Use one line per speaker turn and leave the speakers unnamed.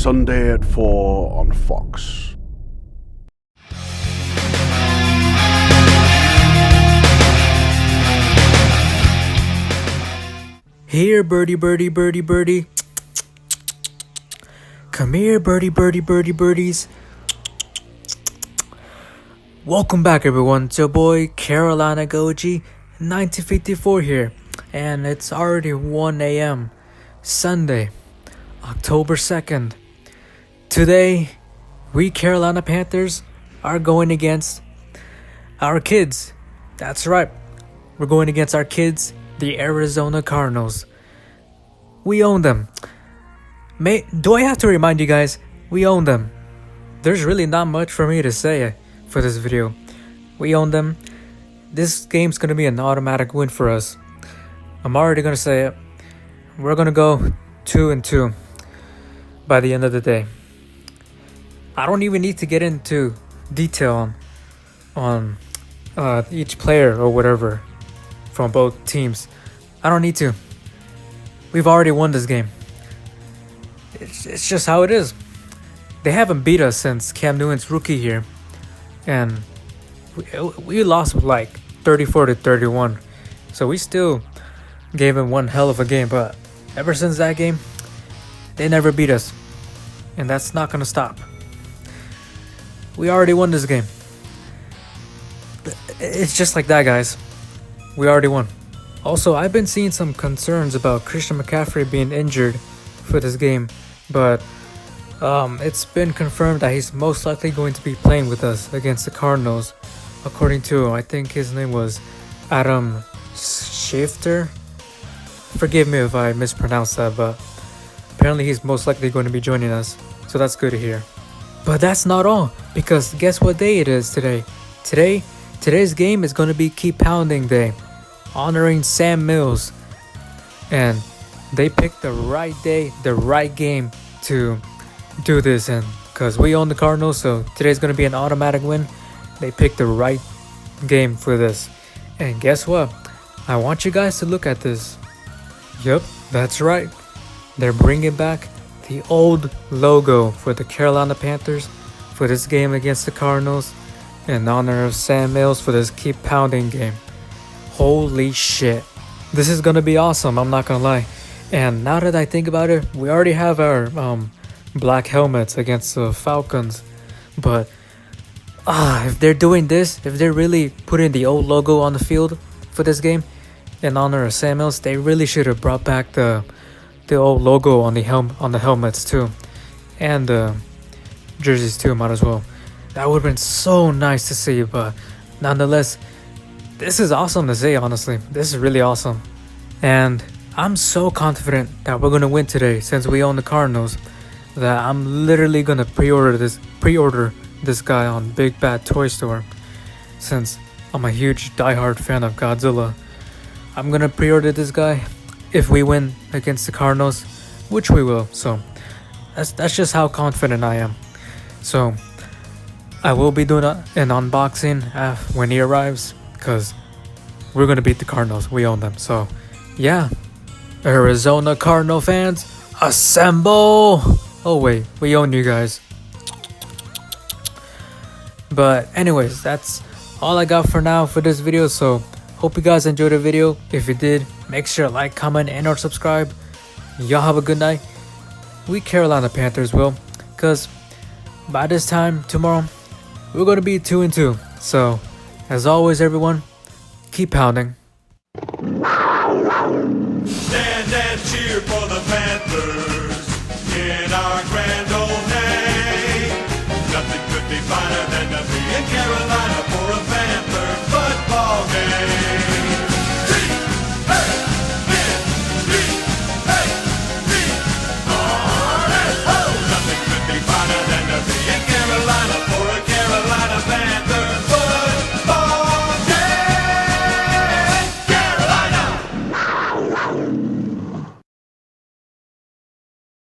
Sunday at 4 on Fox.
Here, birdie, birdie, birdie, birdie. Come here, birdie, birdie, birdie, birdies. Welcome back, everyone. It's your boy, Carolina Goji, 1954 here. And it's already 1 a.m. Sunday, October 2nd. Today, we Carolina Panthers are going against our kids. That's right. We're going against our kids, the Arizona Cardinals. We own them. Do I have to remind you guys? We own them. There's really not much for me to say for this video. We own them. This game's gonna be an automatic win for us. I'm already gonna say it. We're gonna go 2-2 by the end of the day. I don't even need to get into detail on each player or whatever from both teams. I don't need to. We've already won this game. It's just how it is. They haven't beat us since Cam Newton's rookie year, and we lost with like 34-31. So we still gave him one hell of a game, but ever since that game, they never beat us, and that's not gonna stop. We already won this game. It's just like that, guys. We already won. Also, I've been seeing some concerns about Christian McCaffrey being injured for this game, but it's been confirmed that he's most likely going to be playing with us against the Cardinals, according to, I think his name was Adam Schefter. Forgive me if I mispronounced that, but apparently he's most likely going to be joining us, so that's good to hear. But that's not all, because guess what day it is today? Today's game is going to be Keep Pounding Day, honoring Sam Mills, and they picked the right day, the right game to do this in, because we own the Cardinals, so today's going to be an automatic win. They picked the right game for this, and guess what? I want you guys to look at this. Yep, that's right. They're bringing back the old logo for the Carolina Panthers for this game against the Cardinals in honor of Sam Mills for this Keep Pounding game. Holy shit. This is gonna be awesome, I'm not gonna lie. And now that I think about it, we already have our black helmets against the Falcons. But if they're doing this, if they're really putting the old logo on the field for this game in honor of Sam Mills, they really should have brought back the old logo on the helmets too, and the jerseys too. Might as well. That would have been so nice to see. But nonetheless, this is awesome to see. Honestly, this is really awesome, and I'm so confident that we're gonna win today since we own the Cardinals, that I'm literally gonna pre-order this guy on Big Bad Toy Store, since I'm a huge diehard fan of Godzilla. I'm gonna pre-order this guy if we win against the Cardinals, which we will. So that's just how confident I am. So I will be doing an unboxing when he arrives, because we're gonna beat the Cardinals. We own them. So yeah, Arizona Cardinal fans, assemble! Oh wait, we own you guys. But anyways, that's all I got for now for this video. So hope you guys enjoyed the video. If you did, make sure to like, comment, and or subscribe. Y'all have a good night. We Carolina Panthers will, because by this time tomorrow, we're going to be 2-2. So as always, everyone, keep pounding.